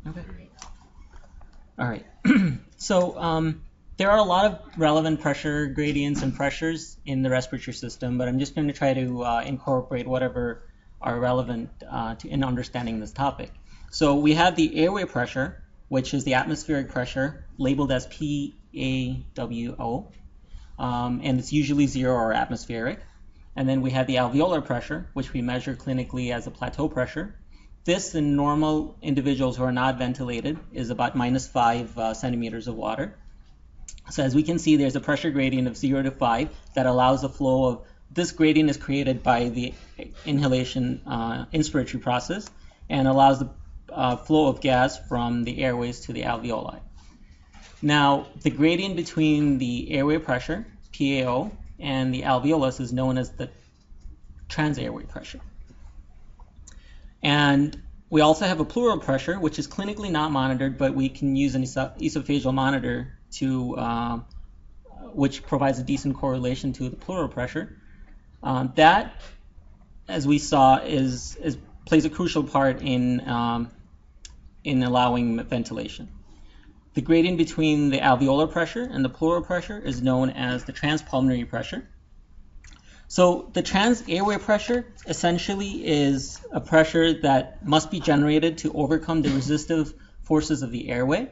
Okay. All right. So there are a lot of relevant pressure gradients and pressures in the respiratory system, but I'm just going to try to incorporate whatever are relevant in understanding this topic. So we have the airway pressure, which is the atmospheric pressure, labeled as PaWO, and it's usually 0 or atmospheric. And then we have the alveolar pressure, which we measure clinically as a plateau pressure. This, in normal individuals who are not ventilated, is about -5 centimeters of water. So as we can see, there's a pressure gradient of 0 to 5 that allows the flow of, this gradient is created by the inhalation inspiratory process and allows the flow of gas from the airways to the alveoli. Now, the gradient between the airway pressure, PaO, and the alveolus is known as the transairway pressure. And we also have a pleural pressure, which is clinically not monitored, but we can use an esophageal monitor to, which provides a decent correlation to the pleural pressure. That, as we saw, plays a crucial part in allowing ventilation. The gradient between the alveolar pressure and the pleural pressure is known as the transpulmonary pressure. So the transairway pressure essentially is a pressure that must be generated to overcome the resistive forces of the airway.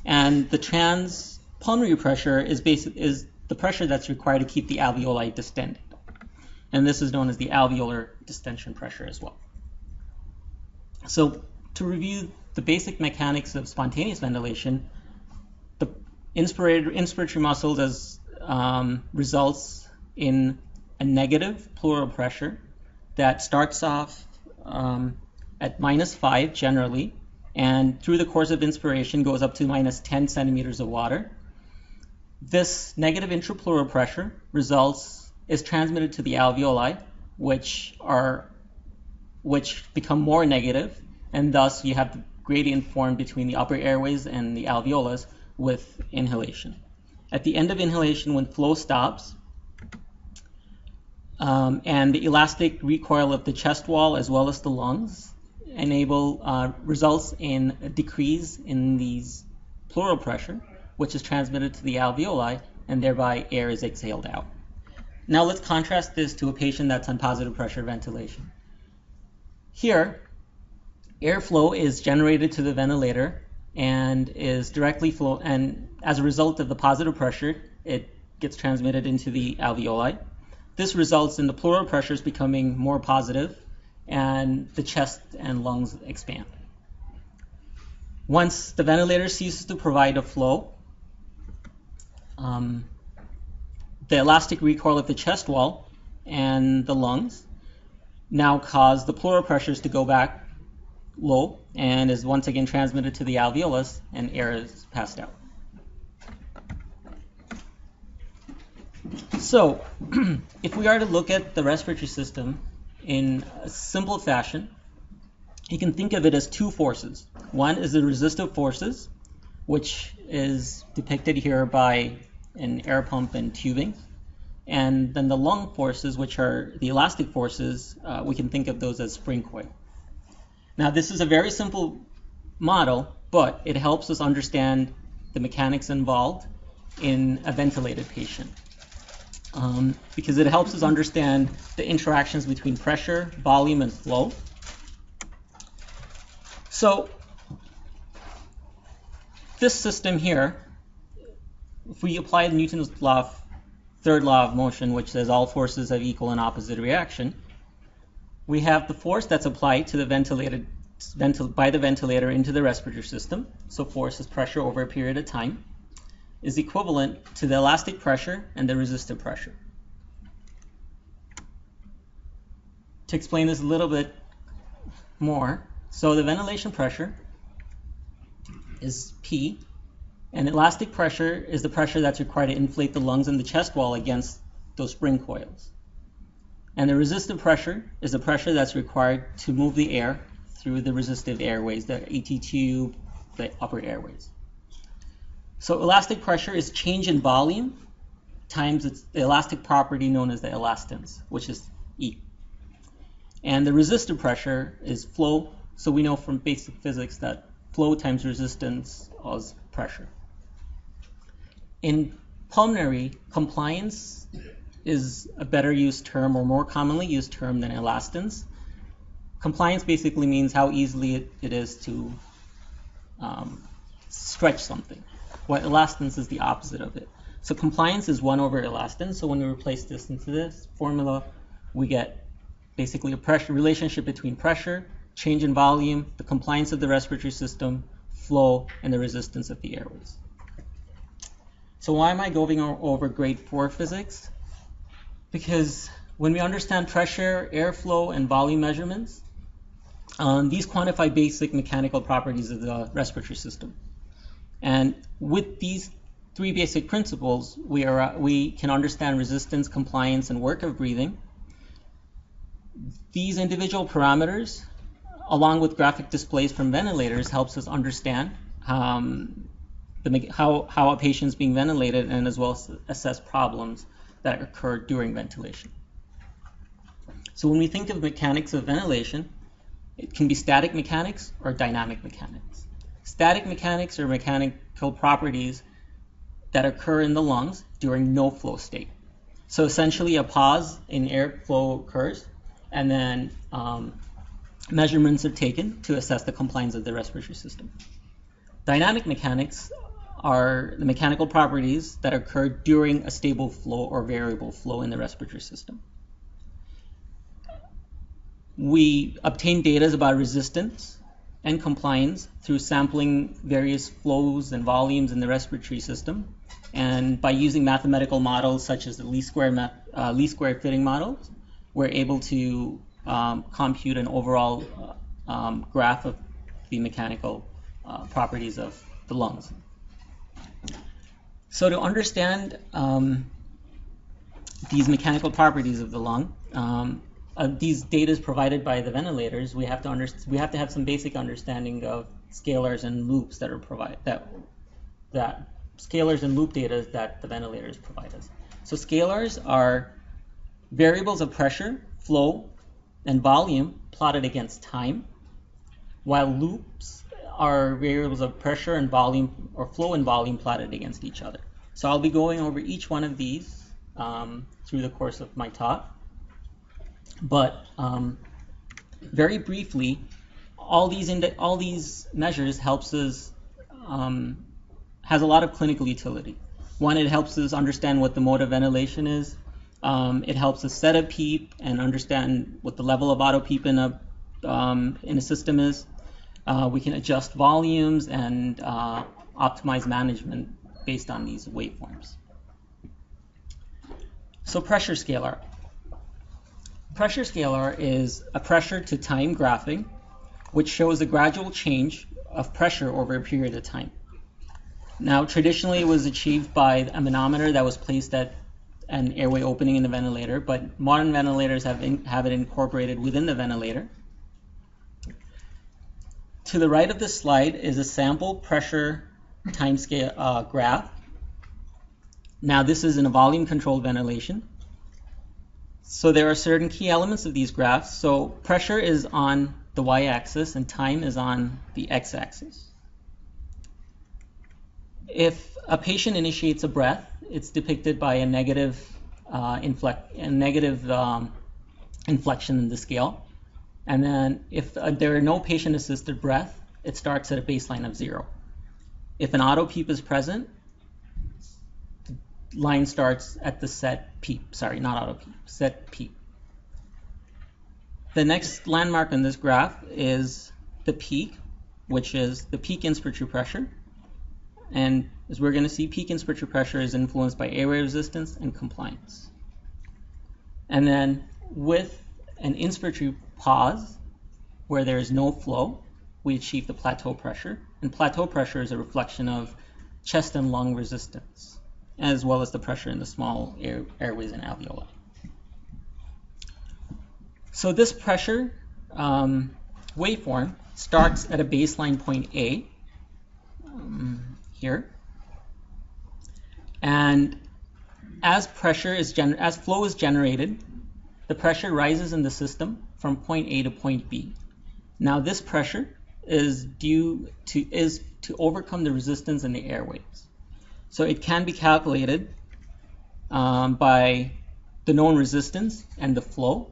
And the transpulmonary pressure is the pressure that's required to keep the alveoli distended. And this is known as the alveolar distension pressure as well. So to review the basic mechanics of spontaneous ventilation, the inspiratory muscle results in a negative pleural pressure that starts off at -5 generally, and through the course of inspiration goes up to -10 centimeters of water. This negative intrapleural pressure is transmitted to the alveoli, which become more negative, and thus you have the gradient formed between the upper airways and the alveolus with inhalation. At the end of inhalation, when flow stops, and the elastic recoil of the chest wall as well as the lungs results in a decrease in these pleural pressure, which is transmitted to the alveoli, and thereby air is exhaled out. Now let's contrast this to a patient that's on positive pressure ventilation. Here, airflow is generated to the ventilator and is directly and as a result of the positive pressure, it gets transmitted into the alveoli. This results in the pleural pressures becoming more positive and the chest and lungs expand. Once the ventilator ceases to provide a flow, the elastic recoil of the chest wall and the lungs now cause the pleural pressures to go back low and is once again transmitted to the alveolus, and air is passed out. So, if we are to look at the respiratory system in a simple fashion, you can think of it as two forces. One is the resistive forces, which is depicted here by an air pump and tubing. And then the lung forces, which are the elastic forces, we can think of those as spring coil. Now, this is a very simple model, but it helps us understand the mechanics involved in a ventilated patient. Because it helps us understand the interactions between pressure, volume, and flow. So this system here, if we apply Newton's third law of motion, which says all forces have equal and opposite reaction, we have the force that's applied to the by the ventilator into the respiratory system. So force is pressure over a period of time, is equivalent to the elastic pressure and the resistive pressure. To explain this a little bit more, so the ventilation pressure is P, and elastic pressure is the pressure that's required to inflate the lungs and the chest wall against those spring coils. And the resistive pressure is the pressure that's required to move the air through the resistive airways, the AT tube, the upper airways. So elastic pressure is change in volume times the elastic property known as the elastance, which is E. And the resistive pressure is flow. So we know from basic physics that flow times resistance as pressure. In pulmonary, compliance is a better used term or more commonly used term than elastance. Compliance basically means how easily it is to stretch something. What elastance is the opposite of it. So compliance is 1 over elastance. So when we replace this into this formula, we get basically a pressure relationship between pressure, change in volume, the compliance of the respiratory system, flow, and the resistance of the airways. So why am I going over grade 4 physics? Because when we understand pressure, airflow, and volume measurements, these quantify basic mechanical properties of the respiratory system. And with these 3 basic principles, we can understand resistance, compliance, and work of breathing. These individual parameters, along with graphic displays from ventilators, helps us understand how a patient is being ventilated, and as well as assess problems that occur during ventilation. So when we think of mechanics of ventilation, it can be static mechanics or dynamic mechanics. Static mechanics are mechanical properties that occur in the lungs during no flow state. So essentially a pause in airflow occurs, and then measurements are taken to assess the compliance of the respiratory system. Dynamic mechanics are the mechanical properties that occur during a stable flow or variable flow in the respiratory system. We obtain data about resistance and compliance through sampling various flows and volumes in the respiratory system, and by using mathematical models such as the least square fitting models, we're able to compute an overall graph of the mechanical properties of the lungs. So to understand these mechanical properties of the lung, these data is provided by the ventilators. We have to have some basic understanding of scalars and loops that are that scalars and loop data that the ventilators provide us. So scalars are variables of pressure, flow, and volume plotted against time, while loops are variables of pressure and volume, or flow and volume, plotted against each other. So I'll be going over each one of these through the course of my talk. But very briefly, all these measures helps us has a lot of clinical utility. One, it helps us understand what the mode of ventilation is. It helps us set a PEEP and understand what the level of auto PEEP in a system is. We can adjust volumes and optimize management based on these waveforms. So pressure scalar. Pressure scalar is a pressure to time graphing, which shows a gradual change of pressure over a period of time. Now, traditionally, it was achieved by a manometer that was placed at an airway opening in the ventilator, but modern ventilators have it incorporated within the ventilator. To the right of this slide is a sample pressure time scale graph. Now, this is in a volume-controlled ventilation. So there are certain key elements of these graphs. So pressure is on the y-axis and time is on the x-axis. If a patient initiates a breath, it's depicted by a negative inflection in the scale. And then if there are no patient-assisted breath, it starts at a baseline of 0. If an auto PEEP is present, the line starts at the set PEEP. Sorry, not auto PEEP, set PEEP. The next landmark on this graph is the peak, which is the peak inspiratory pressure. And as we're going to see, peak inspiratory pressure is influenced by airway resistance and compliance. And then with an inspiratory pause, where there is no flow, we achieve the plateau pressure. And plateau pressure is a reflection of chest and lung resistance, as well as the pressure in the small airways and alveoli. So this pressure waveform starts at a baseline point A, here, and as flow is generated, the pressure rises in the system from point A to point B. Now this pressure is to overcome the resistance in the airways. So it can be calculated by the known resistance and the flow.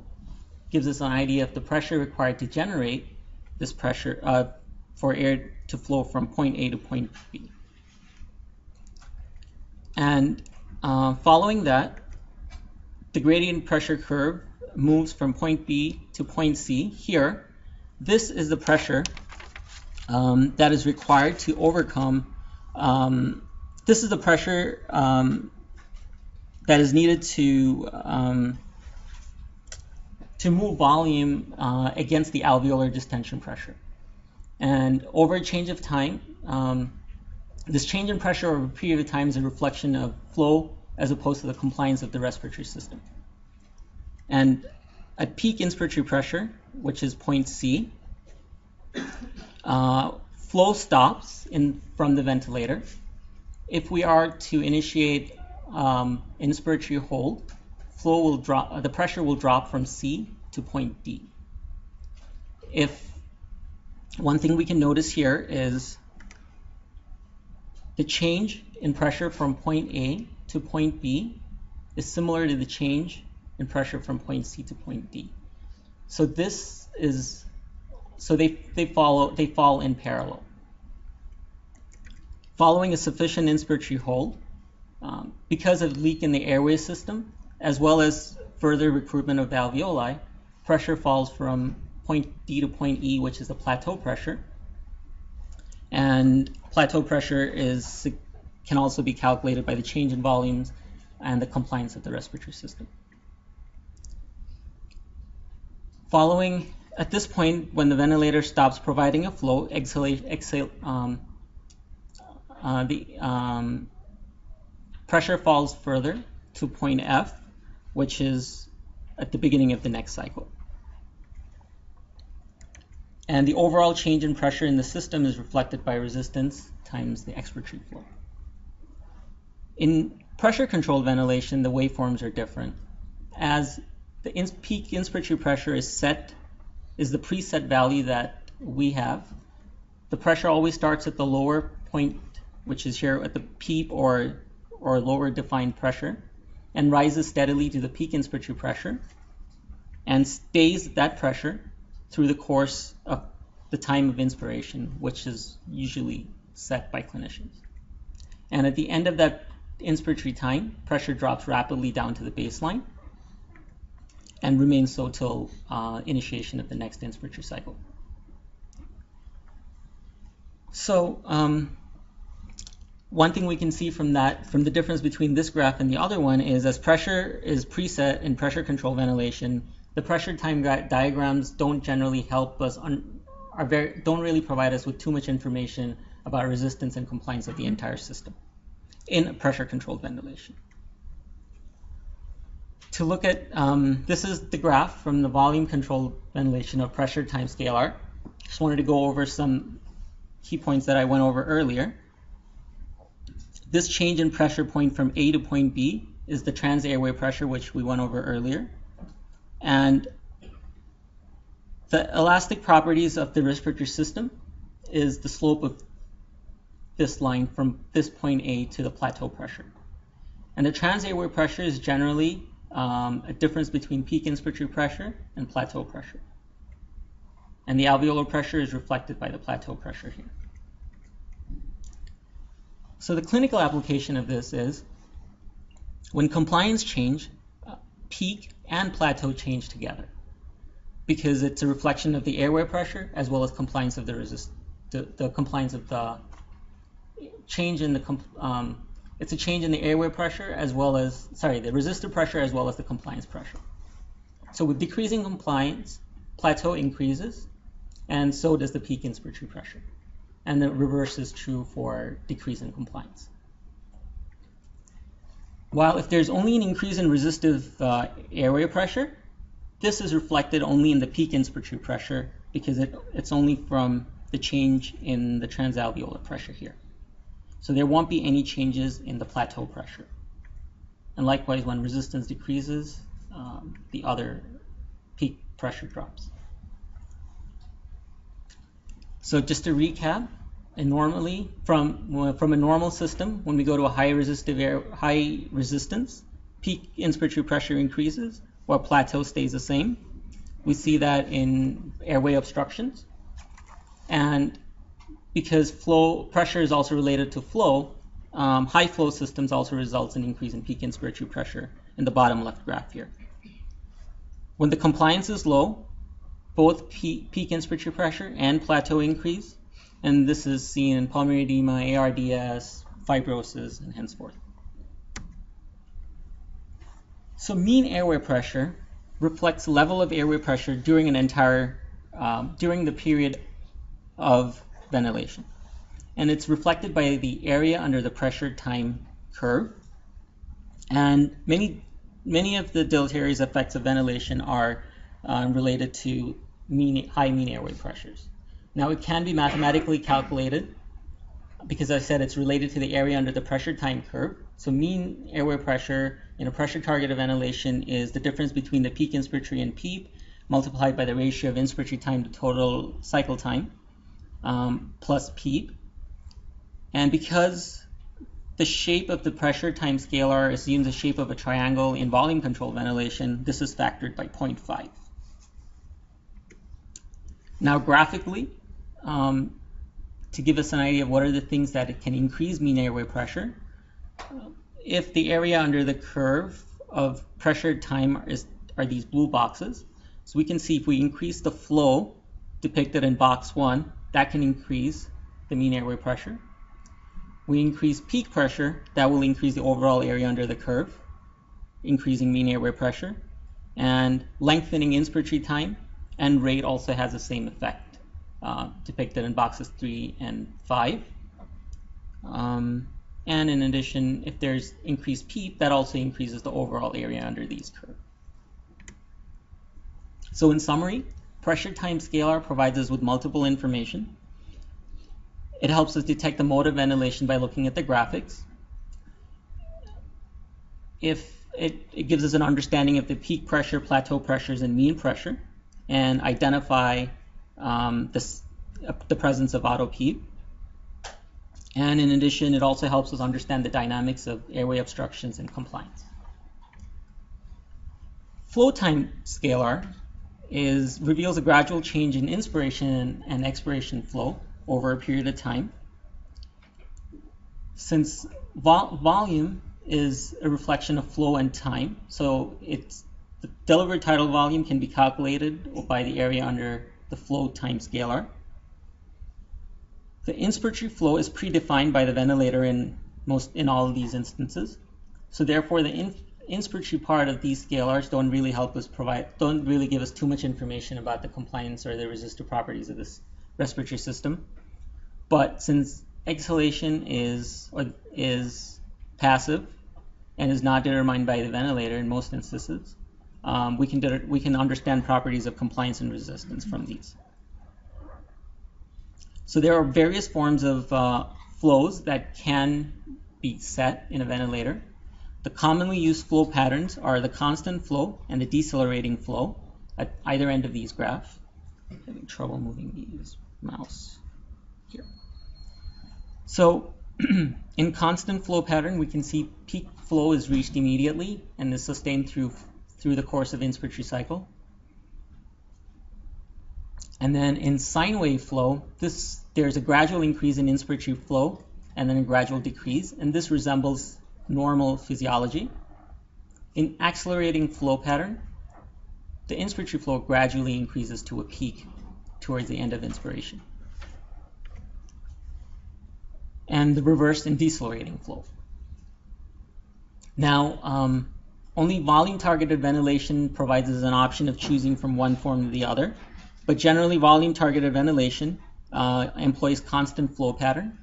Gives us an idea of the pressure required to generate this pressure for air to flow from point A to point B. And following that, the gradient pressure curve moves from point B to point C. Here, this is the pressure that is required to overcome. This is the pressure that is needed to move volume against the alveolar distension pressure. And over a change of time, this change in pressure over a period of time is a reflection of flow as opposed to the compliance of the respiratory system. And at peak inspiratory pressure, which is point C, flow stops from the ventilator. If we are to initiate inspiratory hold, flow will drop. The pressure will drop from C to point D. One thing we can notice here is the change in pressure from point A to point B is similar to the change in pressure from point C to point D. So they fall in parallel. Following a sufficient inspiratory hold, because of leak in the airway system, as well as further recruitment of the alveoli, pressure falls from point D to point E, which is the plateau pressure. And plateau pressure can also be calculated by the change in volumes and the compliance of the respiratory system. At this point, when the ventilator stops providing a flow, the pressure falls further to point F, which is at the beginning of the next cycle. And the overall change in pressure in the system is reflected by resistance times the expiratory flow. In pressure-controlled ventilation, the waveforms are different. As the peak inspiratory pressure is the preset value that we have, the pressure always starts at the lower point, which is here at the PEEP or lower defined pressure, and rises steadily to the peak inspiratory pressure, and stays at that pressure through the course of the time of inspiration, which is usually set by clinicians. And at the end of that inspiratory time, pressure drops rapidly down to the baseline and remains so till initiation of the next inspiratory cycle. So one thing we can see from the difference between this graph and the other one is, as pressure is preset in pressure control ventilation, the pressure time diagrams don't generally help us, don't really provide us with too much information about resistance and compliance of the entire system in pressure controlled ventilation. To look at, this is the graph from the volume controlled ventilation of pressure times scalar. Just wanted to go over some key points that I went over earlier. This change in pressure point from A to point B is the trans-airway pressure, which we went over earlier. And the elastic properties of the respiratory system is the slope of this line from this point A to the plateau pressure. And the trans-airway pressure is generally a difference between peak inspiratory pressure and plateau pressure. And the alveolar pressure is reflected by the plateau pressure here. So the clinical application of this is when compliance change, peak and plateau change together, because it's a reflection of the airway pressure as well as compliance of the compliance of the change in the it's a change in the airway pressure as well as the resistor pressure as well as the compliance pressure. So with decreasing compliance, plateau increases, and so does the peak inspiratory pressure. And the reverse is true for decrease in compliance. While if there's only an increase in resistive airway pressure, this is reflected only in the peak inspiratory pressure because it's only from the change in the transalveolar pressure here. So there won't be any changes in the plateau pressure. And likewise, when resistance decreases, the other peak pressure drops. So just to recap, and normally from a normal system, when we go to a high resistance, peak inspiratory pressure increases while plateau stays the same. We see that in airway obstructions. And because flow pressure is also related to flow, high flow systems also results in increase in peak inspiratory pressure in the bottom left graph here. When the compliance is low, both peak inspiratory pressure and plateau increase, and this is seen in pulmonary edema, ARDS, fibrosis, and henceforth. So mean airway pressure reflects level of airway pressure during during the period of ventilation. And it's reflected by the area under the pressure time curve. And many of the deleterious effects of ventilation are related to high mean airway pressures. Now it can be mathematically calculated because I said it's related to the area under the pressure time curve. So mean airway pressure in a pressure targeted ventilation is the difference between the peak inspiratory and PEEP multiplied by the ratio of inspiratory time to total cycle time plus PEEP. And because the shape of the pressure time scalar assumes the shape of a triangle in volume control ventilation, this is factored by 0.5. Now graphically, to give us an idea of what are the things that it can increase mean airway pressure, if the area under the curve of pressure time are these blue boxes, so we can see if we increase the flow depicted in box 1, that can increase the mean airway pressure. We increase peak pressure, that will increase the overall area under the curve, increasing mean airway pressure. And lengthening inspiratory time and rate also has the same effect, depicted in boxes 3 and 5. And in addition, if there's increased PEEP, that also increases the overall area under these curves. So in summary, pressure time scalar provides us with multiple information. It helps us detect the mode of ventilation by looking at the graphics. It gives us an understanding of the peak pressure, plateau pressures, and mean pressure, and identify the presence of auto PEEP. And in addition, it also helps us understand the dynamics of airway obstructions and compliance. Flow time scalar reveals a gradual change in inspiration and expiration flow over a period of time. Since volume is a reflection of flow and time, so the delivered tidal volume can be calculated by the area under the flow time scalar. The inspiratory flow is predefined by the ventilator in all of these instances. So therefore, the inspiratory part of these scalars don't really give us too much information about the compliance or the resistive properties of this respiratory system. But since exhalation is passive and is not determined by the ventilator in most instances, we can understand properties of compliance and resistance from these. So there are various forms of flows that can be set in a ventilator. The commonly used flow patterns are the constant flow and the decelerating flow at either end of these graphs. I'm having trouble moving these mouse here. So in constant flow pattern, we can see peak flow is reached immediately and is sustained through the course of inspiratory cycle. And then in sine wave flow, there's a gradual increase in inspiratory flow and then a gradual decrease, and this resembles normal physiology. In accelerating flow pattern, the inspiratory flow gradually increases to a peak towards the end of inspiration. And the reverse in decelerating flow. Now, only volume-targeted ventilation provides us an option of choosing from one form to the other. But generally, volume-targeted ventilation employs constant flow pattern,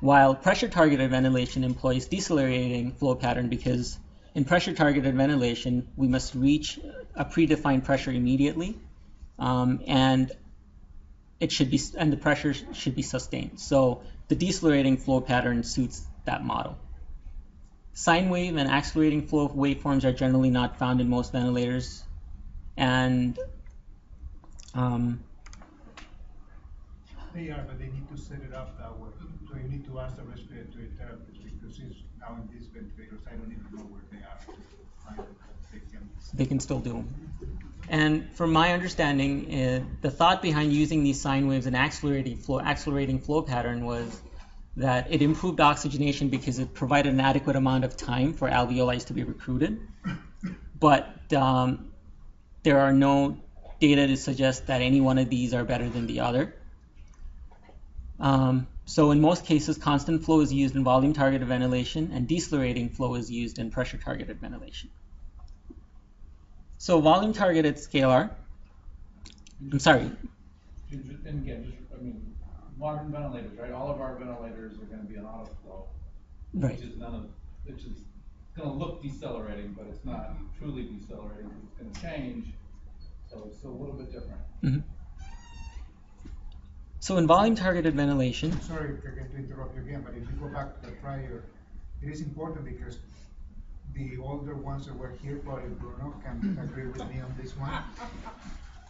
while pressure-targeted ventilation employs decelerating flow pattern because in pressure-targeted ventilation, we must reach a predefined pressure immediately, and the pressure should be sustained. So the decelerating flow pattern suits that model. Sine wave and accelerating flow waveforms are generally not found in most ventilators, and They are, but they need to set it up that way. So you need to ask the respiratory therapist because it's now in these ventilators. I don't even know where they are. Right? They can still do them. And from my understanding, the thought behind using these sine waves and accelerating flow pattern was that it improved oxygenation because it provided an adequate amount of time for alveoli to be recruited. But there are no data to suggest that any one of these are better than the other. So in most cases, constant flow is used in volume-targeted ventilation, and decelerating flow is used in pressure-targeted ventilation. So volume-targeted scalar, I'm sorry. And again, I mean, modern ventilators, right? All of our ventilators are going to be on auto flow, Right. which is going to look decelerating, but it's not truly decelerating because it's going to change. So it's a little bit different. Mm-hmm. So in volume-targeted ventilation. Sorry to interrupt you again, but if you go back to the prior, it is important because the older ones that were here, probably Bruno can agree with me on this one.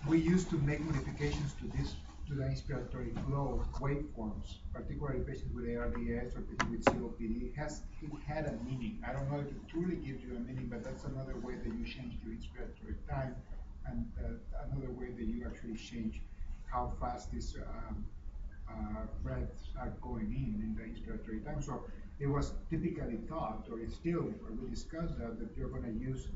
We used to make modifications to the inspiratory flow waveforms, particularly patients with ARDS or patients with COPD. It had a meaning. I don't know if it truly gives you a meaning, but that's another way that you change your inspiratory time, and another way that you actually change how fast these breaths are going in the inspiratory time. So it was typically thought, or it's still, we discussed that you're going to use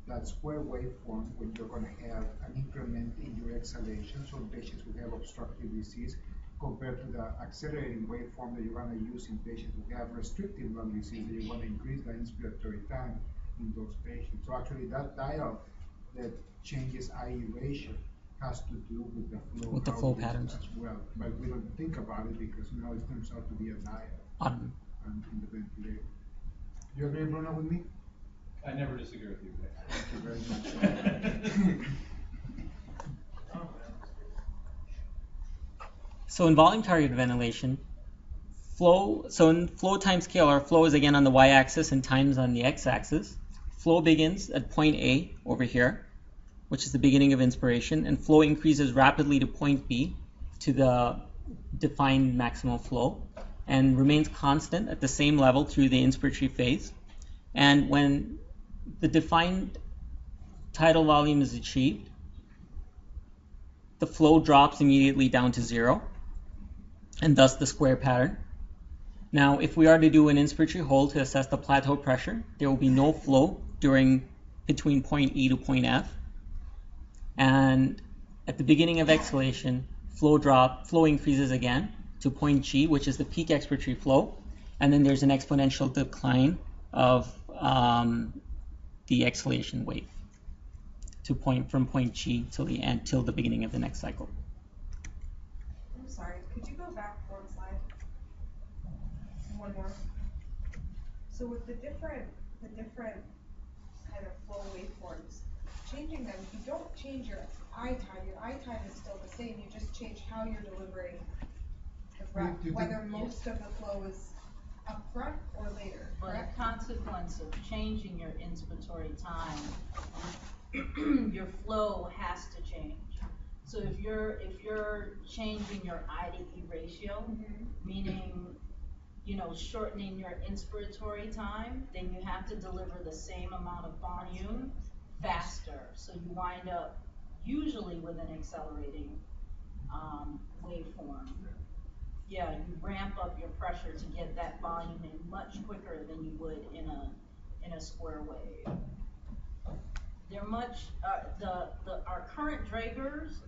that square waveform when you're going to have an increment in your exhalation, so in patients who have obstructive disease, compared to the accelerating waveform that you're going to use in patients who have restrictive lung disease, that you want to increase the inspiratory time in those patients. So actually that dial that changes IE ratio has to do with the flow patterns as well. But we don't think about it because now it turns out to be a dial in the ventilator. Do you agree, Bruno, with me? I never disagree with you. Thank you very much. So in volume-targeted ventilation, so in flow time scalar, flow is again on the y-axis and time is on the x-axis. Flow begins at point A over here, which is the beginning of inspiration, and flow increases rapidly to point B, to the defined maximal flow, and remains constant at the same level through the inspiratory phase. And when the defined tidal volume is achieved, the flow drops immediately down to 0, and thus the square pattern. Now, if we are to do an inspiratory hold to assess the plateau pressure, there will be no flow between point E to point F. And at the beginning of exhalation, flow increases again to point G, which is the peak expiratory flow, and then there's an exponential decline of the exhalation wave from point G till the beginning of the next cycle. I'm sorry, could you go back one slide? One more. So with the different kind of flow waveforms, changing them, you don't change your I time. Your I time is still the same. You just change how you're delivering the breath, whether most of the flow is up front or later. But a consequence of changing your inspiratory time, your flow has to change. So if you're changing your I to E ratio, meaning shortening your inspiratory time, then you have to deliver the same amount of volume faster. So you wind up usually with an accelerating waveform. Yeah, you ramp up your pressure to get that volume in much quicker than you would in a square wave. They're much our current Dragers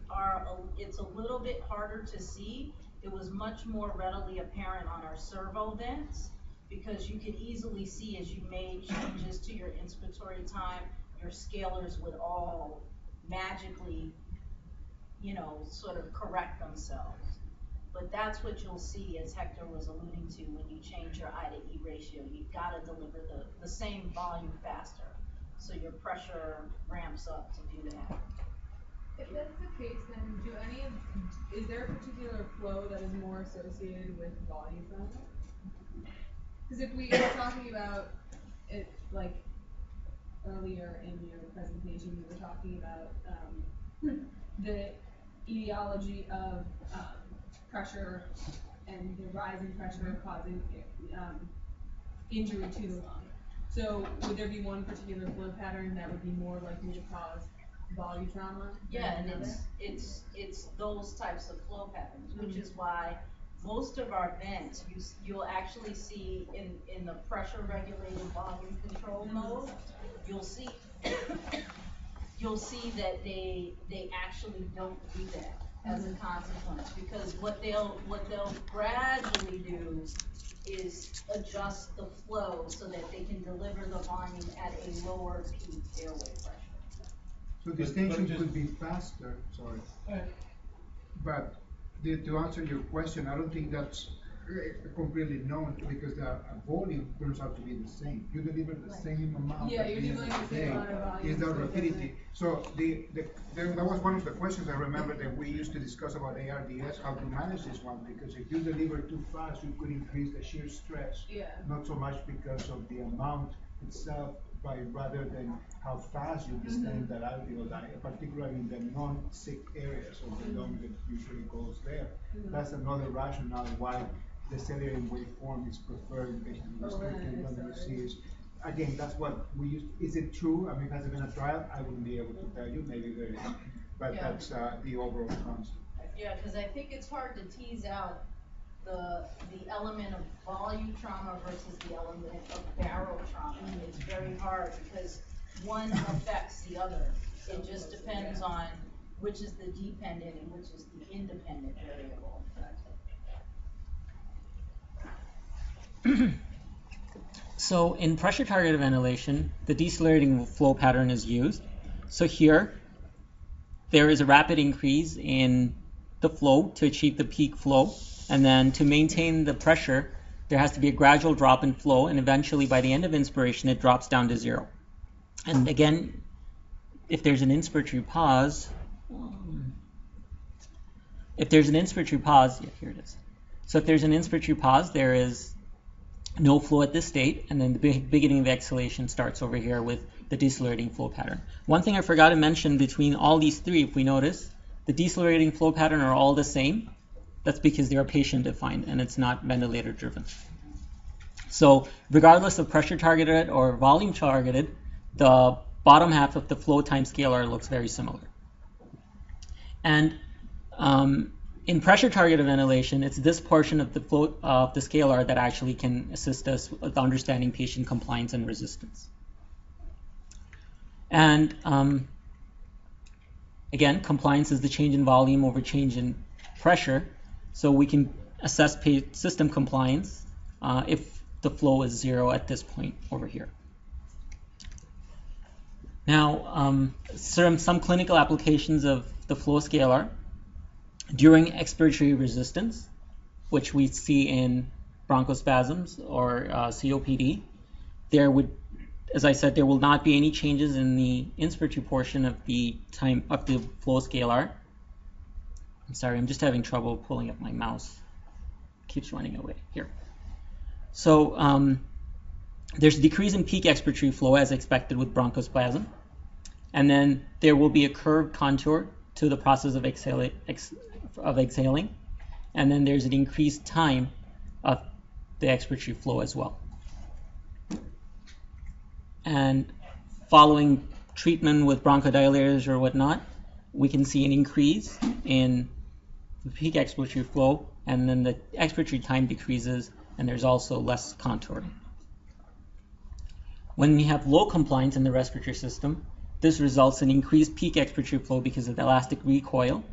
it's a little bit harder to see. It was much more readily apparent on our servo vents because you could easily see as you made changes to your inspiratory time, your scalars would all magically, sort of correct themselves. But that's what you'll see, as Hector was alluding to, when you change your I to E ratio. You've got to deliver the same volume faster. So your pressure ramps up to do that. If that's the case, then is there a particular flow that is more associated with volume flow? Because if we are talking about it, like earlier in your presentation, you were talking about the etiology of pressure and the rising pressure causing injury to the lung. So would there be one particular flow pattern that would be more likely to cause volume trauma? Yeah, and another? it's those types of flow patterns, which is why most of our vents, you'll actually see in the pressure regulated volume control mode, you'll see you'll see that they actually don't do that as a consequence, because what they'll gradually do is adjust the flow so that they can deliver the volume at a lower peak airway pressure. So the extension could be faster, sorry. But to answer your question, I don't think that's completely known, because the volume turns out to be the same. You deliver the same amount. Yeah, at you're the end doing of the the same day. amount of volume, Is the so it rapidity. So that was one of the questions I remember that we used to discuss about ARDS, how to manage this one, because if you deliver too fast, you could increase the shear stress. Yeah. Not so much because of the amount itself, but rather than how fast you distend that alveoli, particularly in the non-sick areas of the lung that usually goes there. That's another rationale why the decelerating waveform is preferred in patients with restricted lung disease. Again, that's what we use. Is it true? I mean, has it been a trial? I wouldn't be able to tell you. Maybe there is, but Yeah. that's the overall concept. Yeah, because I think it's hard to tease out the element of volume trauma versus the element of barrel trauma. It's very hard because one affects the other. It just depends on which is the dependent and which is the independent variable. So in pressure targeted ventilation, the decelerating flow pattern is used. So here, there is a rapid increase in the flow to achieve the peak flow. And then to maintain the pressure, there has to be a gradual drop in flow. And eventually, by the end of inspiration, it drops down to 0. And again, if there's an inspiratory pause, yeah, here it is. So if there's an inspiratory pause, there is no flow at this state, and then the beginning of the exhalation starts over here with the decelerating flow pattern. One thing I forgot to mention between all these three, if we notice, the decelerating flow pattern are all the same. That's because they are patient defined and it's not ventilator driven. So regardless of pressure targeted or volume targeted, the bottom half of the flow time scalar looks very similar. And in pressure targeted ventilation, it's this portion of the flow of the scalar that actually can assist us with understanding patient compliance and resistance. And again, compliance is the change in volume over change in pressure. So we can assess system compliance if the flow is 0 at this point over here. Now, some clinical applications of the flow scalar. During expiratory resistance, which we see in bronchospasms or COPD, there would, as I said, there will not be any changes in the inspiratory portion of the time of the flow scalar. I'm sorry, I'm just having trouble pulling up my mouse. It keeps running away. Here. So there's a decrease in peak expiratory flow as expected with bronchospasm. And then there will be a curved contour to the process of exhaling. And then there's an increased time of the expiratory flow as well. And following treatment with bronchodilators or whatnot, we can see an increase in the peak expiratory flow, and then the expiratory time decreases, and there's also less contouring. When we have low compliance in the respiratory system, this results in increased peak expiratory flow because of the elastic recoil,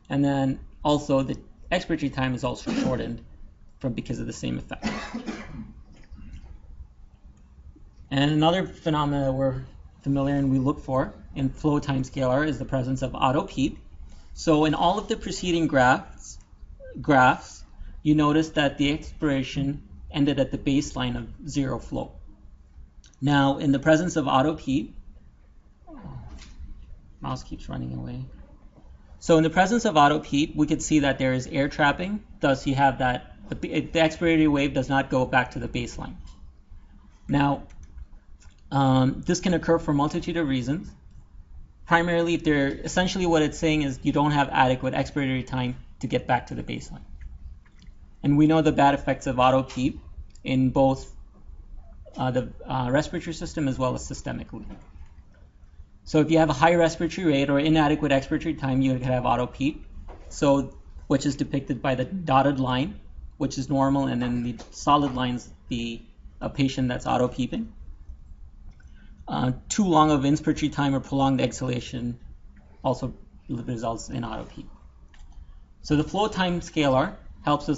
and then also the expiratory time is also shortened because of the same effect. And another phenomenon that we're familiar and we look for in flow time scalar is the presence of auto PEEP. So in all of the preceding graphs, you notice that the expiration ended at the baseline of 0 flow. Now, in the presence of auto PEEP, mouse keeps running away. So in the presence of auto PEEP, we could see that there is air trapping. Thus, you have that the expiratory wave does not go back to the baseline. Now, this can occur for a multitude of reasons. Primarily, essentially what it's saying is you don't have adequate expiratory time to get back to the baseline. And we know the bad effects of auto PEEP in both the respiratory system as well as systemically. So if you have a high respiratory rate or inadequate expiratory time, you could have auto PEEP, which is depicted by the dotted line, which is normal, and then the solid lines, a patient that's auto PEEPing. Too long of inspiratory time or prolonged exhalation also results in auto PEEP. So the flow time scalar helps us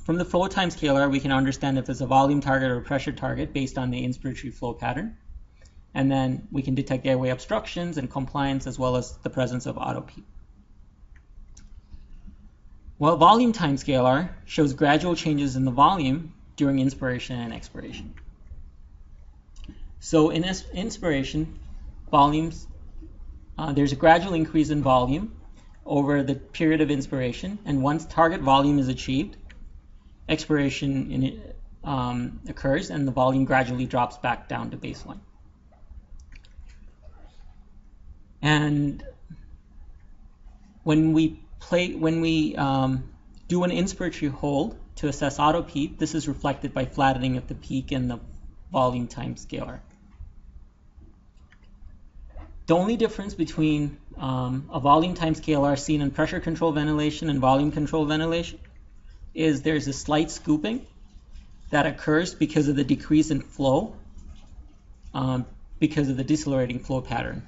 from the flow time scalar, we can understand if it's a volume target or a pressure target based on the inspiratory flow pattern. And then we can detect airway obstructions and compliance as well as the presence of auto PEEP. Well, volume time scalar shows gradual changes in the volume during inspiration and expiration. So in inspiration, volumes, there's a gradual increase in volume over the period of inspiration, and once target volume is achieved, expiration occurs and the volume gradually drops back down to baseline. And when we do an inspiratory hold to assess auto PEEP, this is reflected by flattening of the peak and the volume time scalar. The only difference between a volume time scalar seen in pressure control ventilation and volume control ventilation is there's a slight scooping that occurs because of the decrease in flow, because of the decelerating flow pattern.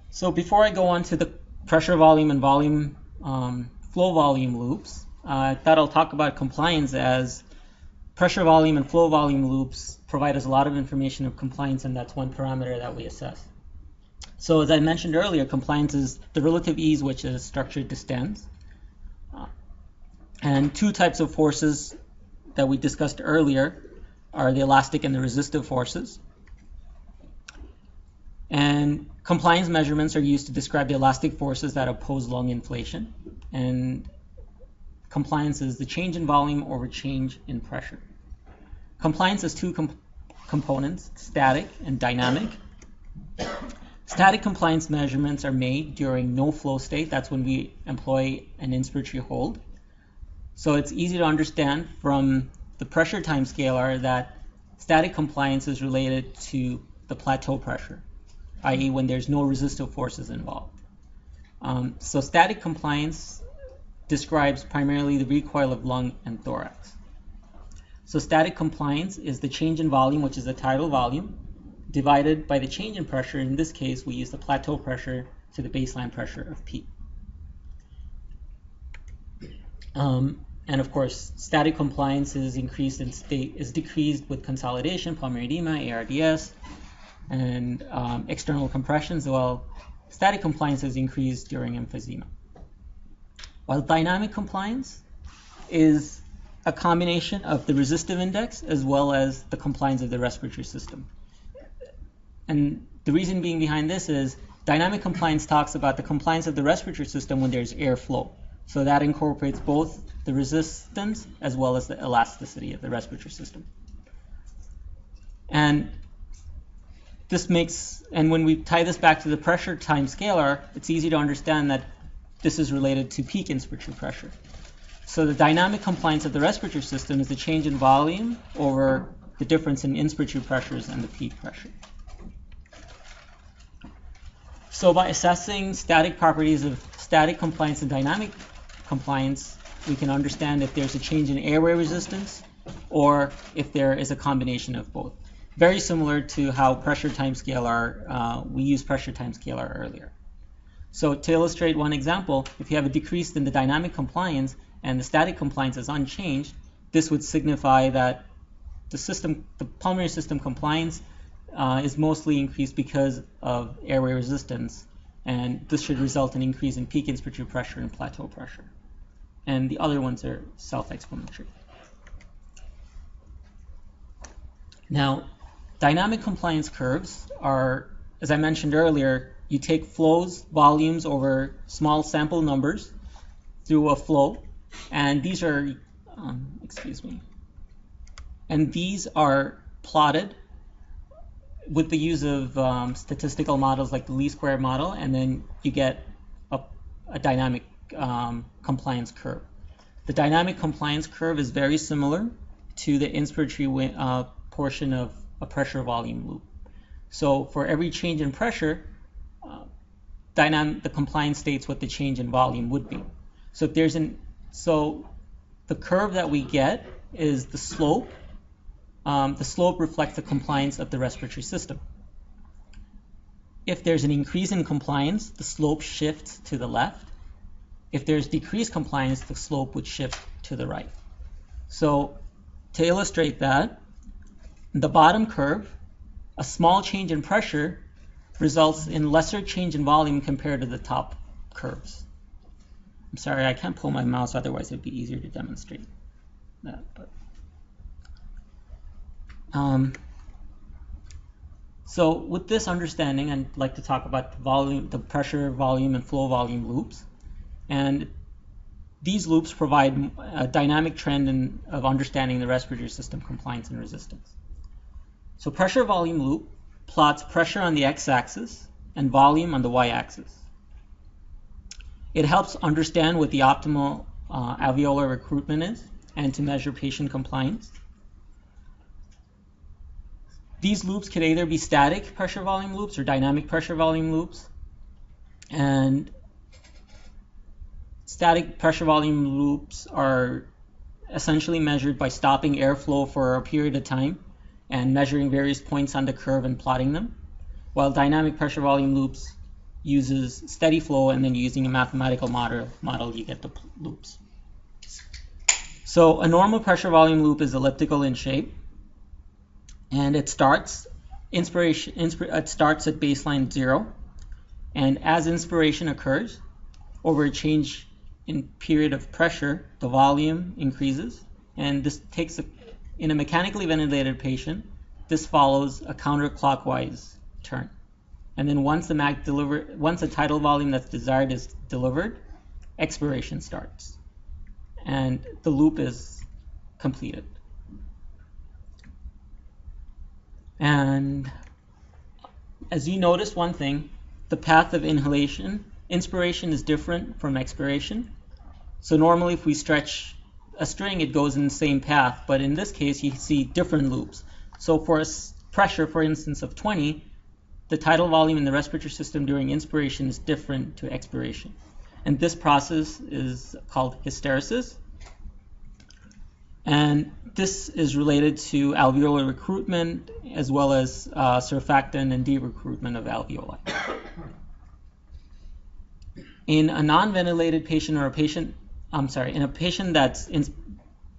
So before I go on to the pressure volume and volume flow volume loops, I thought I'll talk about compliance, as pressure volume and flow volume loops provide us a lot of information of compliance, and that's one parameter that we assess. So as I mentioned earlier, compliance is the relative ease which a structure distends. And two types of forces that we discussed earlier are the elastic and the resistive forces. And compliance measurements are used to describe the elastic forces that oppose lung inflation. And compliance is the change in volume over change in pressure. Compliance has two components, static and dynamic. Static compliance measurements are made during no flow state. That's when we employ an inspiratory hold. So it's easy to understand from the pressure time scalar that static compliance is related to the plateau pressure, i.e. when there's no resistive forces involved. So static compliance describes primarily the recoil of lung and thorax. So static compliance is the change in volume, which is the tidal volume, divided by the change in pressure. In this case, we use the plateau pressure to the baseline pressure of PEEP. And of course, static compliance is decreased with consolidation, pulmonary edema, ARDS, and external compressions, while static compliance is increased during emphysema. While dynamic compliance is a combination of the resistive index as well as the compliance of the respiratory system. And the reason being behind this is dynamic compliance talks about the compliance of the respiratory system when there's airflow. So that incorporates both the resistance as well as the elasticity of the respiratory system. And when we tie this back to the pressure time scalar, it's easy to understand that this is related to peak inspiratory pressure. So the dynamic compliance of the respiratory system is the change in volume over the difference in inspiratory pressures and the peak pressure. So by assessing static properties of static compliance and dynamic compliance, we can understand if there's a change in airway resistance or if there is a combination of both. Very similar to how pressure time scalar, we used pressure time scalar earlier. So to illustrate one example, if you have a decrease in the dynamic compliance and the static compliance is unchanged, this would signify that the pulmonary system compliance is mostly increased because of airway resistance, and this should result in increase in peak inspiratory pressure and plateau pressure. And the other ones are self-explanatory. Now, dynamic compliance curves are, as I mentioned earlier, you take flows, volumes over small sample numbers through a flow, and these are, and these are plotted with the use of statistical models like the least square model, and then you get a dynamic compliance curve. The dynamic compliance curve is very similar to the inspiratory portion of a pressure volume loop. So for every change in pressure, the compliance states what the change in volume would be. So if there's the curve that we get is the slope. The slope reflects the compliance of the respiratory system. If there's an increase in compliance, the slope shifts to the left. If there's decreased compliance, the slope would shift to the right. So to illustrate that, the bottom curve, a small change in pressure results in lesser change in volume compared to the top curves. I'm sorry, I can't pull my mouse, otherwise it'd be easier to demonstrate that. So with this understanding, I'd like to talk about the pressure, volume, and flow volume loops. And these loops provide a dynamic trend of understanding the respiratory system compliance and resistance. So pressure volume loop plots pressure on the x-axis and volume on the y-axis. It helps understand what the optimal alveolar recruitment is and to measure patient compliance. These loops could either be static pressure volume loops or dynamic pressure volume loops. And static pressure volume loops are essentially measured by stopping airflow for a period of time and measuring various points on the curve and plotting them, while dynamic pressure volume loops uses steady flow, and then using a mathematical model you get the loops. So a normal pressure volume loop is elliptical in shape, and it starts at baseline 0, and as inspiration occurs, over a change in period of pressure, the volume increases, and this takes in a mechanically ventilated patient, this follows a counterclockwise turn. And then once the tidal volume that's desired is delivered, expiration starts, and the loop is completed. And as you notice one thing, the path of inspiration is different from expiration. So normally if we stretch a string, it goes in the same path, but in this case you see different loops. So for a pressure, for instance, of 20, the tidal volume in the respiratory system during inspiration is different to expiration. And this process is called hysteresis. And this is related to alveolar recruitment as well as surfactant and de-recruitment of alveoli. In a non-ventilated patient or in a patient that's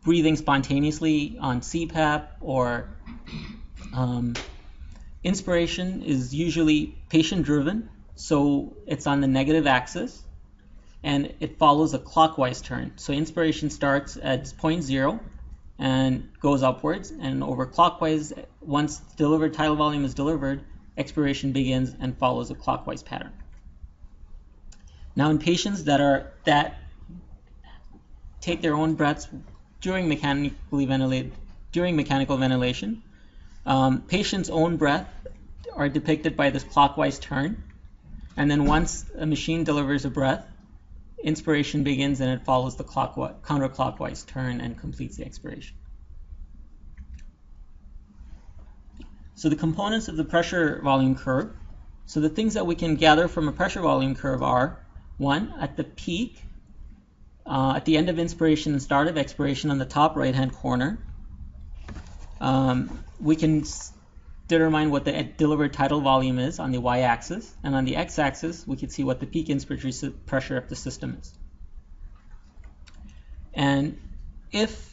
breathing spontaneously on CPAP or inspiration is usually patient-driven, so it's on the negative axis, and it follows a clockwise turn. So inspiration starts at point 0 and goes upwards, and over clockwise, once delivered tidal volume is delivered, expiration begins and follows a clockwise pattern. Now in patients that take their own breaths during mechanical ventilation, patients' own breath are depicted by this clockwise turn, and then once a machine delivers a breath, inspiration begins and it follows the counterclockwise turn and completes the expiration. So the components of the pressure volume curve. So the things that we can gather from a pressure volume curve are, 1, at the peak, at the end of inspiration and start of expiration on the top right-hand corner, we can determine what the delivered tidal volume is on the y-axis, and on the x-axis we can see what the peak inspiratory pressure of the system is. And if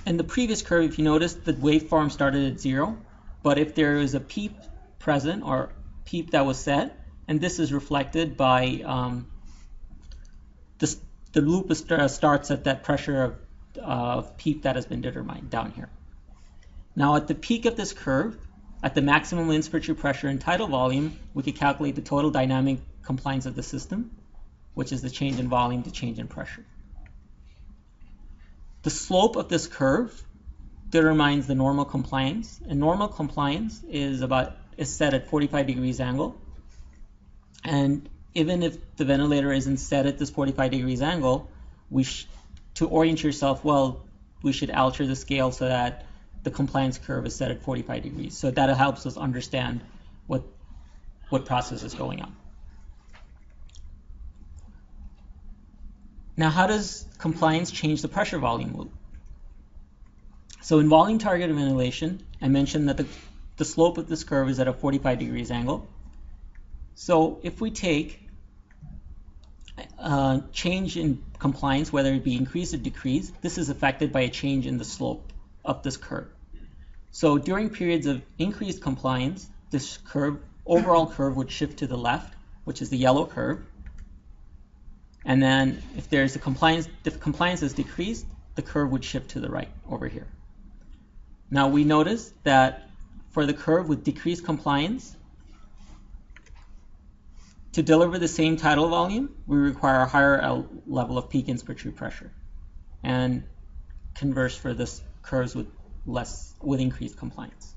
in the previous curve, if you notice, the waveform started at 0, but if there is a PEEP present or PEEP that was set, and this is reflected by the loop starts at that pressure of PEEP that has been determined down here. Now at the peak of this curve, at the maximum inspiratory pressure and tidal volume, we could calculate the total dynamic compliance of the system, which is the change in volume to change in pressure. The slope of this curve determines the normal compliance, and normal compliance is set at 45 degrees angle. And even if the ventilator isn't set at this 45 degrees angle, to orient yourself well, we should alter the scale so that the compliance curve is set at 45 degrees. So that helps us understand what process is going on. Now, how does compliance change the pressure volume loop? So in volume targeted ventilation, I mentioned that the slope of this curve is at a 45 degrees angle. So if we take change in compliance, whether it be increase or decrease, this is affected by a change in the slope of this curve. So during periods of increased compliance, this overall curve would shift to the left, which is the yellow curve. And then if compliance is decreased, the curve would shift to the right over here. Now we notice that for the curve with decreased compliance, to deliver the same tidal volume, we require a higher level of peak inspiratory pressure. And converse for this curves with increased compliance.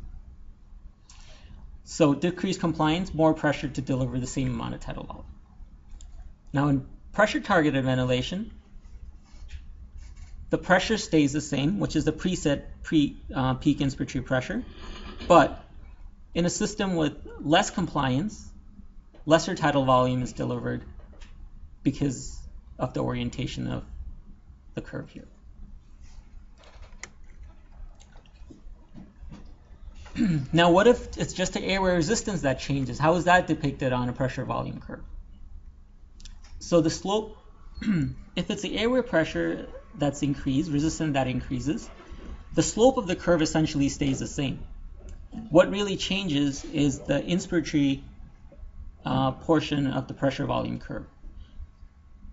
So decreased compliance, more pressure to deliver the same amount of tidal volume. Now in pressure targeted ventilation, the pressure stays the same, which is the preset peak inspiratory pressure. But in a system with less compliance, lesser tidal volume is delivered because of the orientation of the curve here. Now, what if it's just the airway resistance that changes? How is that depicted on a pressure volume curve? So the slope, if it's the airway pressure that's increased, resistance that increases, the slope of the curve essentially stays the same. What really changes is the inspiratory portion of the pressure volume curve.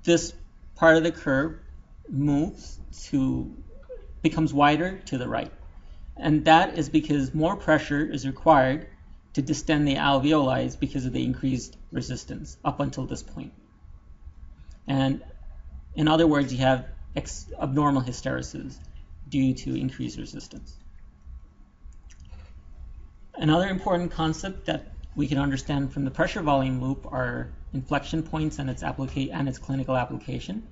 This part of the curve becomes wider to the right. And that is because more pressure is required to distend the alveoli because of the increased resistance up until this point. And in other words, you have abnormal hysteresis due to increased resistance. Another important concept that we can understand from the pressure volume loop are inflection points and its clinical application.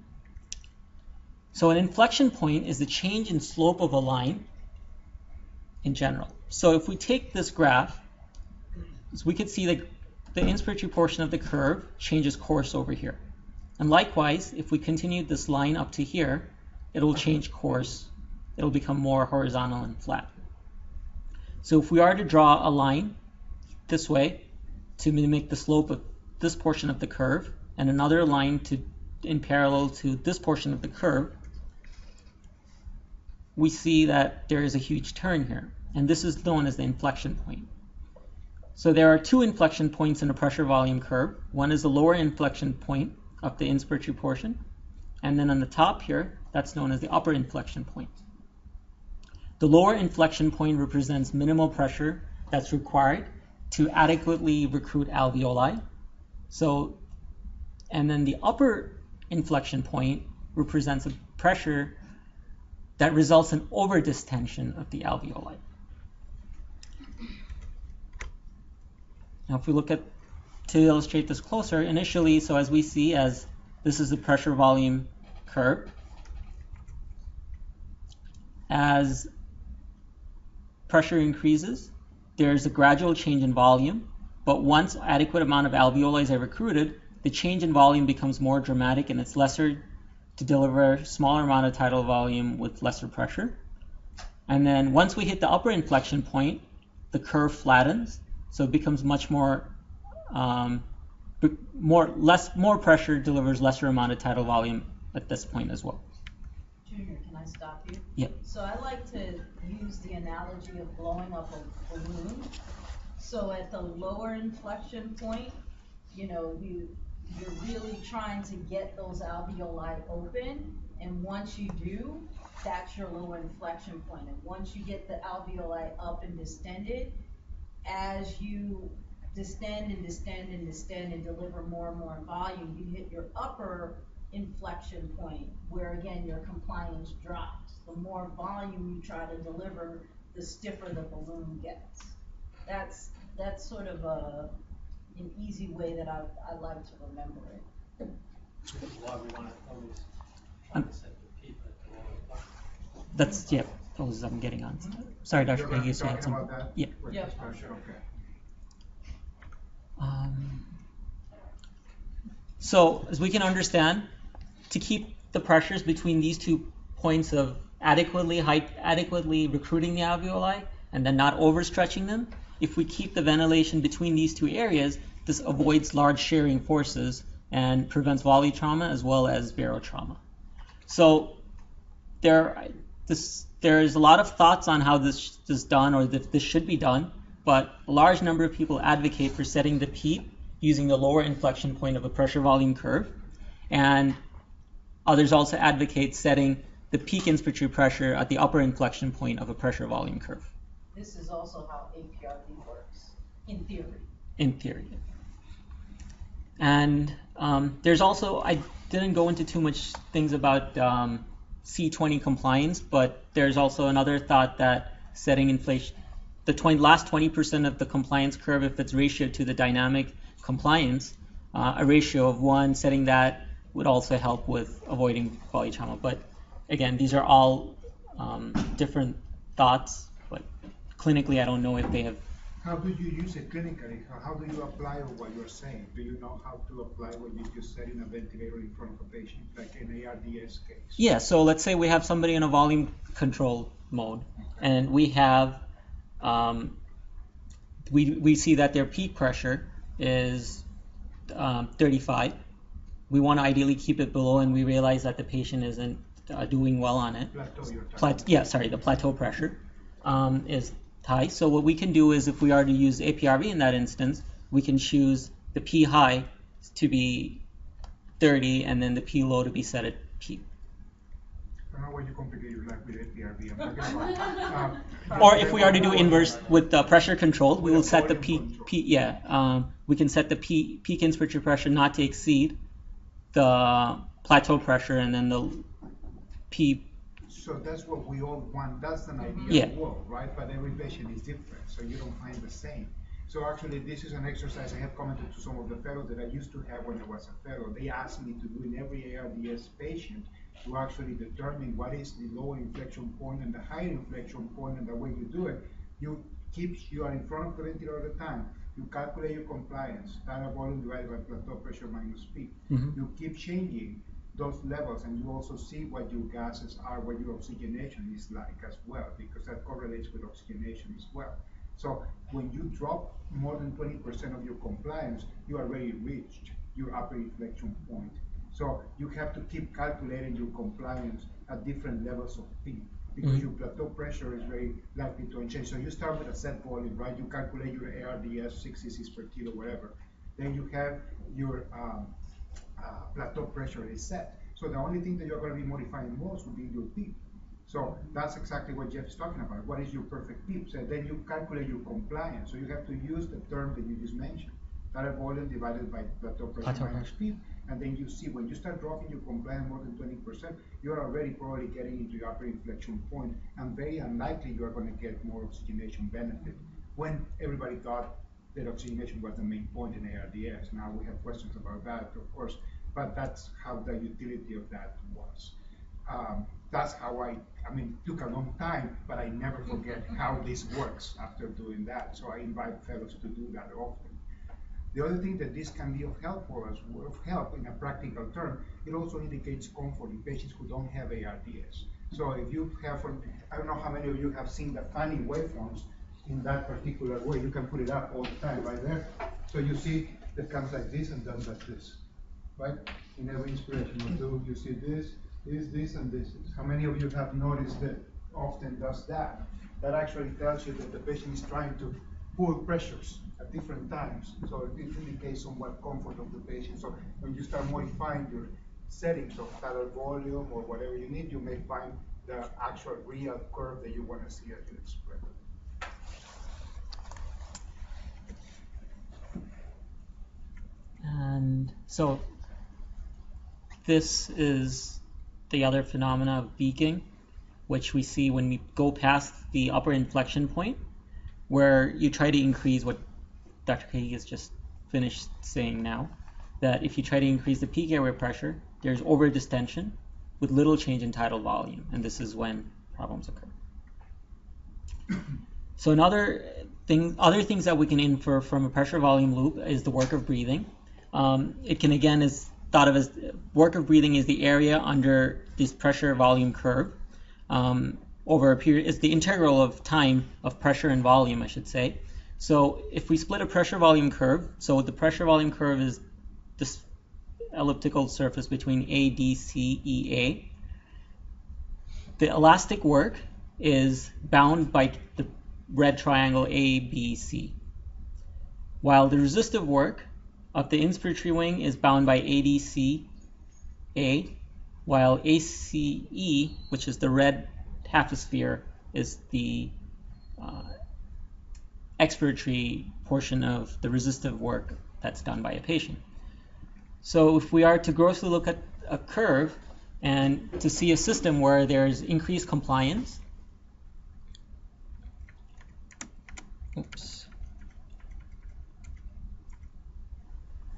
So an inflection point is the change in slope of a line in general. So if we take this graph, we could see that the inspiratory portion of the curve changes course over here. And likewise, if we continue this line up to here, it will change course. It will become more horizontal and flat. So if we are to draw a line this way to mimic the slope of this portion of the curve, and another line in parallel to this portion of the curve, we see that there is a huge turn here, and this is known as the inflection point. So there are two inflection points in a pressure volume curve. One is the lower inflection point of the inspiratory portion, and then on the top here, that's known as the upper inflection point. The lower inflection point represents minimal pressure that's required to adequately recruit alveoli. And then the upper inflection point represents a pressure that results in over-distension of the alveoli. Now if we look to illustrate this closer, initially, so as we see, as this is the pressure volume curve, as pressure increases, there's a gradual change in volume, but once adequate amount of alveoli are recruited, the change in volume becomes more dramatic and it's lesser to deliver smaller amount of tidal volume with lesser pressure. And then once we hit the upper inflection point, the curve flattens, so it becomes much more pressure delivers lesser amount of tidal volume at this point as well. Junior, can I stop you? Yep. So I like to use the analogy of blowing up a balloon. So at the lower inflection point, you're really trying to get those alveoli open, and once you do, that's your lower inflection point. And once you get the alveoli up and distended, as you distend and distend and distend and deliver more and more volume, you hit your upper inflection point, where again your compliance drops. The more volume you try to deliver, the stiffer the balloon gets. That's sort of a an easy way that I like to remember it. Which is why we want to always try to set the PEEP at the lowest level. That's, yeah, those I'm getting on. Sorry, Dr. You're gonna be Peggy, you had talking some. about that? Yeah. With Yep. this pressure, okay. So as we can understand, to keep the pressures between these 2 points of adequately recruiting the alveoli and then not overstretching them, if we keep the ventilation between these 2 areas, this avoids large shearing forces and prevents volley trauma as well as barotrauma. So there's a lot of thoughts on how this is done or that this should be done, but a large number of people advocate for setting the PEEP using the lower inflection point of a pressure volume curve, and others also advocate setting the peak inspiratory pressure at the upper inflection point of a pressure volume curve. This is also how APRV works, in theory. In theory. And there's also, I didn't go into too much things about C20 compliance, but there's also another thought that setting inflation, the last 20% of the compliance curve, if it's ratio to the dynamic compliance, a ratio of 1, setting that would also help with avoiding volley trauma. But again, these are all different thoughts, but clinically I don't know if they have. How do you use it clinically? How do you apply what you're saying? Do you know how to apply what you just said in a ventilator in front of a patient, like in ARDS case? Yeah, so let's say we have somebody in a volume control mode, and we have, we see that their peak pressure is 35. We want to ideally keep it below, and we realize that the patient isn't doing well on it. Plateau you're talking The plateau pressure is high. So what we can do is, if we are to use APRV in that instance, we can choose the P high to be 30 and then the P low to be set at P. I don't know why you complicate your life with APRV. I'm talking about, Or if we are to do inverse with the pressure controlled, we will set the volume we can set the peak inspiratory pressure not to exceed the plateau pressure, and then the P. So that's what we all want. That's an ideal Yeah. world, right? But every patient is different, so you don't find the same. So actually, this is an exercise I have commented to some of the fellows that I used to have when I was a fellow. They asked me to do in every ARDS patient to actually determine what is the lower inflection point and the higher inflection point, and the way you do it, you are in front of the ventilator all the time. You calculate your compliance, total volume divided by plateau pressure minus P. Mhm. You keep changing those levels, and you also see what your gases are, what your oxygenation is like as well, because that correlates with oxygenation as well. So when you drop more than 20% of your compliance, you already reached your upper inflection point. So you have to keep calculating your compliance at different levels of P, because your plateau pressure is very likely to change. So you start with a set volume, right? You calculate your ARDS 66 per kilo, whatever. Then you have your plateau pressure is set. So the only thing that you're going to be modifying most would be your PEEP. So that's exactly what Jeff's talking about. What is your perfect PEEP? So then you calculate your compliance. So you have to use the term that you just mentioned, total volume divided by plateau pressure minus PEEP. And then you see when you start dropping your compliance more than 20%, you're already probably getting into your upper inflection point, and very unlikely you are going to get more oxygenation benefit. When everybody thought that oxygenation was the main point in ARDS. Now we have questions about that, of course, but that's how the utility of that was. That's how I mean, it took a long time, but I never forget how this works after doing that. So I invite fellows to do that often. The other thing that this can be of help for us, in a practical term, it also indicates comfort in patients who don't have ARDS. So if you have, I don't know how many of you have seen the fanning waveforms in that particular way. You can put it up all the time right there. So you see it comes like this and does like this, right? In every inspiration or two, you see this, and this. How many of you have noticed that often does that? That actually tells you that the patient is trying to pull pressures at different times. So it indicates somewhat comfort of the patient. So when you start modifying your settings of total volume or whatever you need, you may find the actual real curve that you want to see at your expression. And so this is the other phenomena of beaking, which we see when we go past the upper inflection point, where you try to increase what Dr. Peggy has just finish saying now, that if you try to increase the peak airway pressure, there's over-distension with little change in tidal volume, and this is when problems occur. So other things that we can infer from a pressure volume loop is the work of breathing. It can again is thought of as work of breathing is the area under this pressure volume curve over a period. It's the integral of time of pressure and volume, I should say. So if we split a pressure volume curve, so the pressure volume curve is this elliptical surface between A, D, C, E, A. The elastic work is bound by the red triangle A, B, C, while the resistive work of the inspiratory wing is bound by ADC, A, while ACE, which is the red half a sphere, is the expiratory portion of the resistive work that's done by a patient. So if we are to grossly look at a curve and to see a system where there's increased compliance,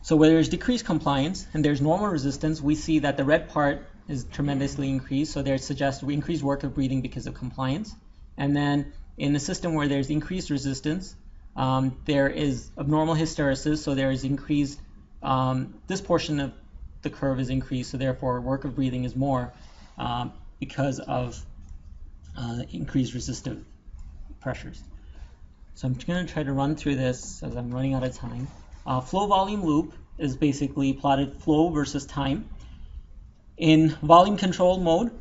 so where there's decreased compliance and there's normal resistance, we see that the red part is tremendously increased, so there suggests increased work of breathing because of compliance. And then in a system where there's increased resistance, there is abnormal hysteresis, so there is increased, this portion of the curve is increased, so therefore work of breathing is more because of increased resistive pressures. So I'm going to try to run through this as I'm running out of time. Flow volume loop is basically plotted flow versus time. In volume control mode,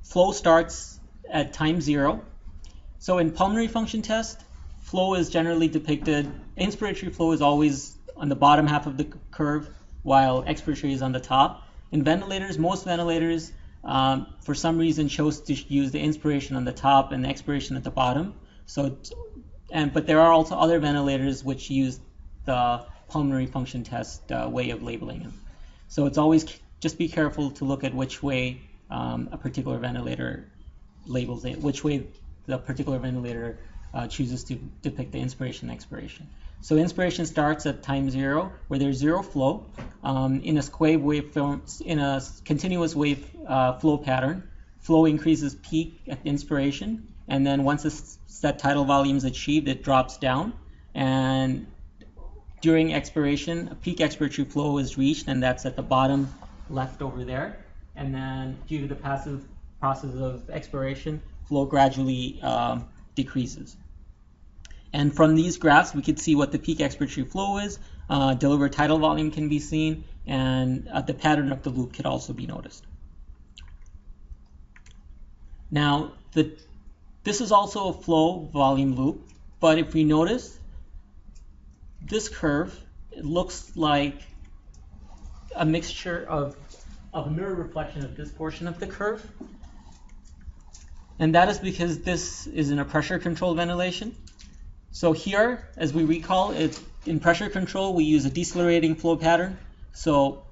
flow starts at time 0. So in pulmonary function test, flow is generally depicted, inspiratory flow is always on the bottom half of the curve, while expiratory is on the top. In ventilators, most ventilators, for some reason, chose to use the inspiration on the top and the expiration at the bottom. But there are also other ventilators which use the pulmonary function test way of labeling them. So it's always just be careful to look at which way a particular ventilator labels it, which way the particular ventilator chooses to depict the inspiration and expiration. So inspiration starts at time 0, where there's 0 flow. In a waveform, in a continuous wave flow pattern, flow increases peak at inspiration, and then once a set tidal volume is achieved, it drops down. And during expiration, a peak expiratory flow is reached, and that's at the bottom left over there. And then due to the passive process of expiration, flow gradually decreases. And from these graphs, we could see what the peak expiratory flow is. Delivered tidal volume can be seen, and the pattern of the loop could also be noticed. Now, this is also a flow volume loop, but if we notice, this curve, it looks like a mixture of a mirror reflection of this portion of the curve. And that is because this is in a pressure controlled ventilation. So here, as we recall, in pressure control, we use a decelerating flow pattern. So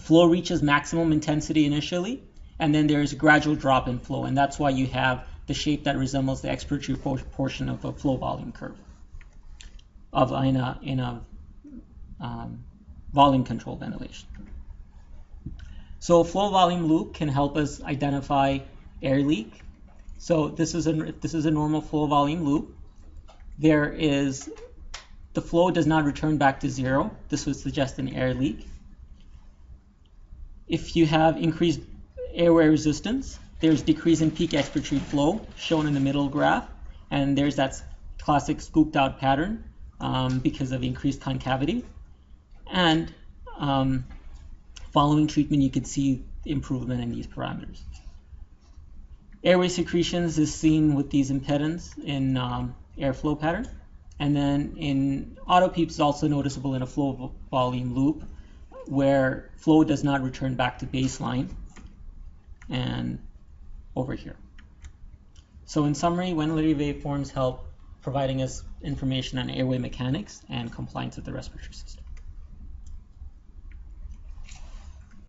flow reaches maximum intensity initially, and then there's a gradual drop in flow. And that's why you have the shape that resembles the expiratory portion of a flow volume curve in a volume controlled ventilation. So a flow volume loop can help us identify air leak. So this is a normal flow volume loop. The flow does not return back to 0. This would suggest an air leak. If you have increased airway resistance, there's decrease in peak expiratory flow shown in the middle graph, and there's that classic scooped out pattern because of increased concavity. And following treatment, you could see improvement in these parameters. Airway secretions is seen with these impedance in airflow pattern. And then in auto PEEP is also noticeable in a flow volume loop where flow does not return back to baseline and over here. So in summary, ventilatory waveforms help providing us information on airway mechanics and compliance with the respiratory system.